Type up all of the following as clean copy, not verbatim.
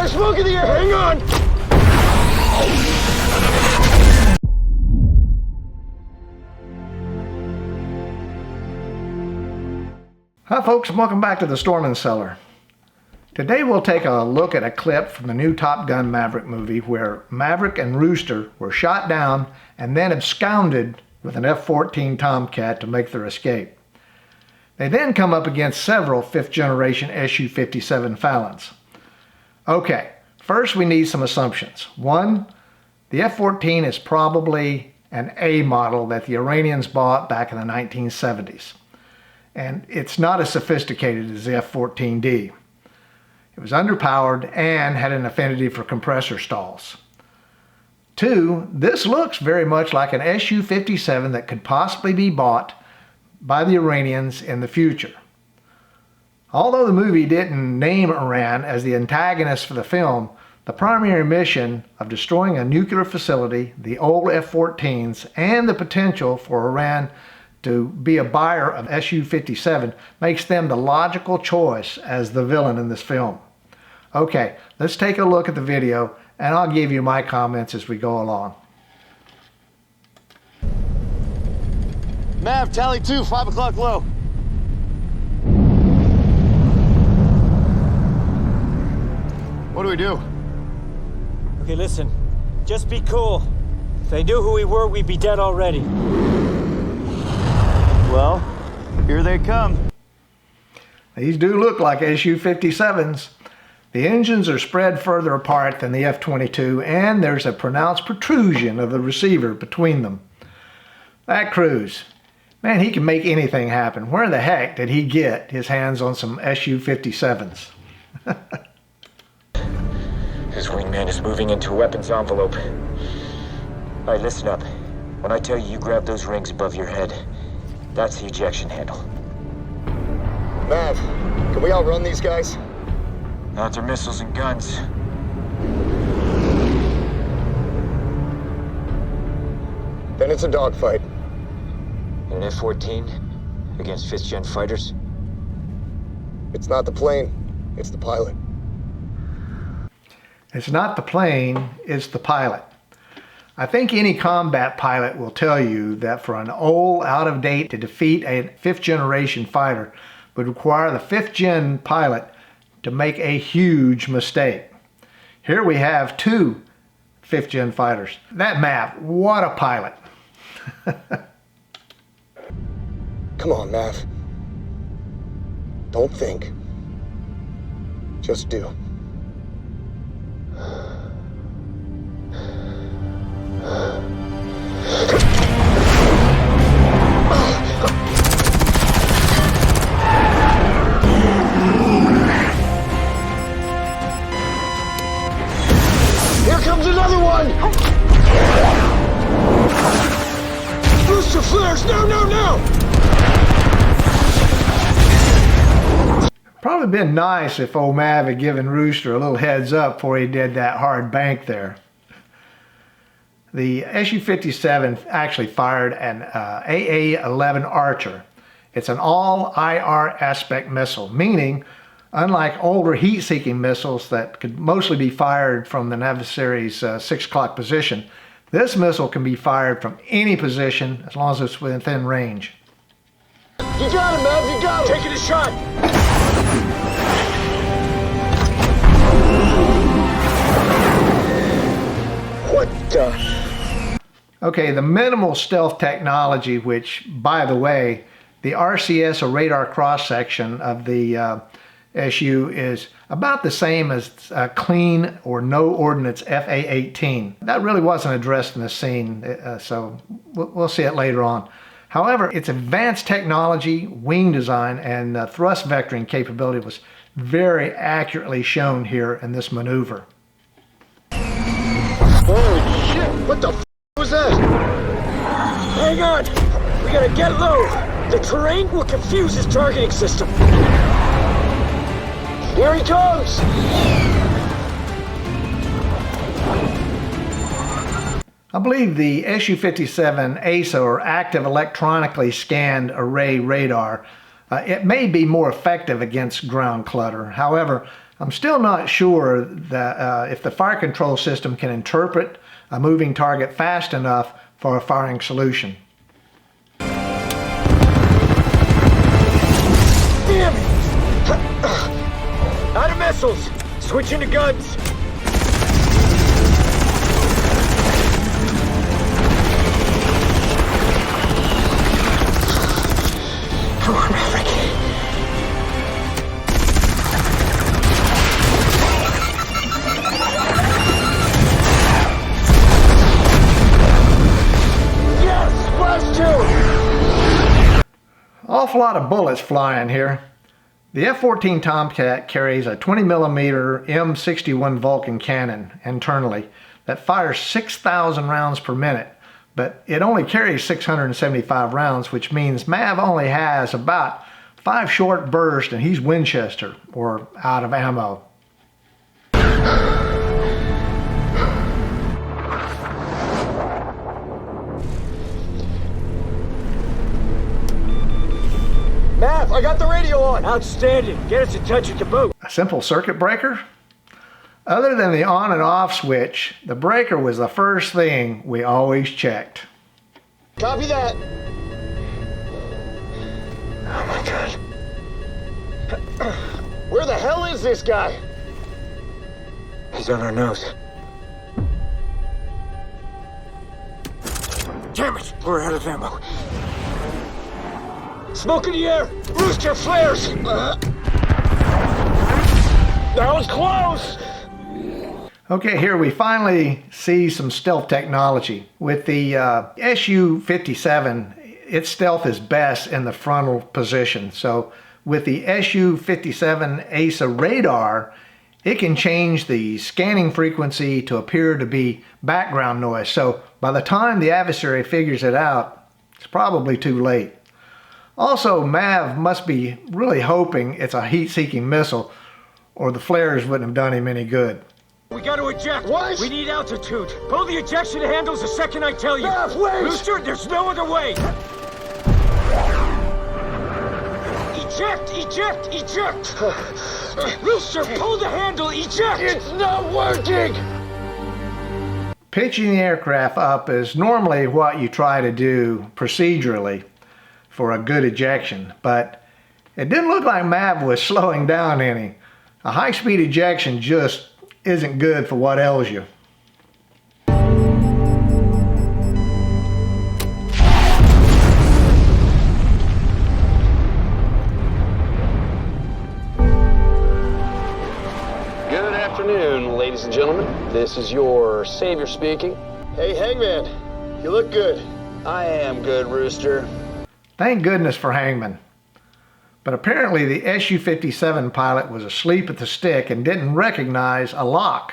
fire, smoke in the air! Hang on! Hi folks, and welcome back to the Storm & Cellar. Today we'll take a look at a clip from the new Top Gun Maverick movie where Maverick and Rooster were shot down and then absconded with an F-14 Tomcat to make their escape. They then come up against several 5th generation Su-57 Fallons. Okay, first we need some assumptions. One, the F-14 is probably an A model that the Iranians bought back in the 1970s. And it's not as sophisticated as the F-14D. It was underpowered and had an affinity for compressor stalls. Two, this looks very much like an Su-57 that could possibly be bought by the Iranians in the future. Although the movie didn't name Iran as the antagonist for the film, the primary mission of destroying a nuclear facility, the old F-14s, and the potential for Iran to be a buyer of Su-57 makes them the logical choice as the villain in this film. Okay, let's take a look at the video and I'll give you my comments as we go along. Mav, tally 2, 5 o'clock low. What do we do? Okay, listen. Just be cool. If they knew who we were, we'd be dead already. Well, here they come. These do look like Su-57s. The engines are spread further apart than the F-22, and there's a pronounced protrusion of the receiver between them. That cruise, man, he can make anything happen. Where the heck did he get his hands on some Su-57s? His wingman is moving into a weapons envelope. All right, listen up. When I tell you, you grab those rings above your head. That's the ejection handle. Mav, can we outrun these guys? Not their missiles and guns. Then it's a dogfight. An F-14 against 5th gen fighters? It's not the plane, it's the pilot. It's not the plane, it's the pilot. I think any combat pilot will tell you that for an old, out-of-date to defeat a 5th generation fighter would require the 5th gen pilot to make a huge mistake. Here we have 2 5th gen fighters. That map, what a pilot. Come on, Mav. Don't think. Just do. Here comes another one! Booster flares! No, no, no! Probably been nice if old Mav had given Rooster a little heads up before he did that hard bank there. The Su-57 actually fired an AA-11 Archer. It's an all-IR aspect missile, meaning unlike older heat-seeking missiles that could mostly be fired from the adversary's 6 o'clock position, this missile can be fired from any position as long as it's within range. You got him, Mav, you got him! Taking a shot! What the? Okay, the minimal stealth technology, which, by the way, the RCS or radar cross-section of the SU is about the same as clean or no ordnance FA-18. That really wasn't addressed in the scene, so we'll see it later on. However, its advanced technology, wing design, and thrust vectoring capability was very accurately shown here in this maneuver. Holy shit! What the f was that? Hang on! We gotta get low! The terrain will confuse his targeting system. Here he comes! I believe the Su-57 ASA, or Active Electronically Scanned Array Radar, it may be more effective against ground clutter. However, I'm still not sure that if the fire control system can interpret a moving target fast enough for a firing solution. Damn it! Out of missiles! Switching to guns! Come on, Maverick. Yes! Blast two! Awful lot of bullets flying here. The F-14 Tomcat carries a 20mm M61 Vulcan cannon internally that fires 6,000 rounds per minute, but it only carries 675 rounds, which means Mav only has about 5 short bursts and he's Winchester, or out of ammo. Mav, I got the radio on! Outstanding! Get us in touch with the boat! A simple circuit breaker? Other than the on and off switch, the breaker was the first thing we always checked. Copy that! Oh my god. Where the hell is this guy? He's on our nose. Damn it! We're out of ammo. Smoke in the air! Rooster flares! That was close! Okay, here we finally see some stealth technology. With the Su-57, its stealth is best in the frontal position. So with the Su-57 ASA radar, it can change the scanning frequency to appear to be background noise. So by the time the adversary figures it out, it's probably too late. Also, Mav must be really hoping it's a heat-seeking missile, or the flares wouldn't have done him any good. We got to eject. What? We need altitude. Pull the ejection handles the second I tell you. Mav, wait! Rooster, there's no other way. Eject! Eject! Eject! Rooster, pull the handle! Eject! It's not working! Pitching the aircraft up is normally what you try to do procedurally for a good ejection, but it didn't look like Mav was slowing down any. A high-speed ejection just isn't good for what ails you. Good afternoon, ladies and gentlemen. This is your savior speaking. Hey, Hangman, you look good. I am good, Rooster. Thank goodness for Hangman. But apparently the Su-57 pilot was asleep at the stick and didn't recognize a lock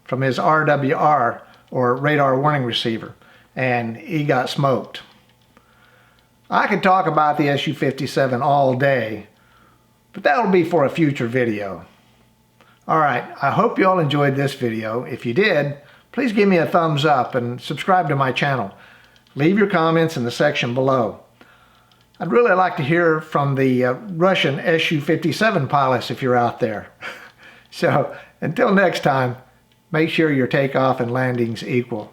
from his RWR, or radar warning receiver, and he got smoked. I could talk about the Su-57 all day, but that'll be for a future video. Alright, I hope you all enjoyed this video. If you did, please give me a thumbs up and subscribe to my channel. Leave your comments in the section below. I'd really like to hear from the Russian Su-57 pilots if you're out there. So, until next time, make sure your takeoff and landings equal.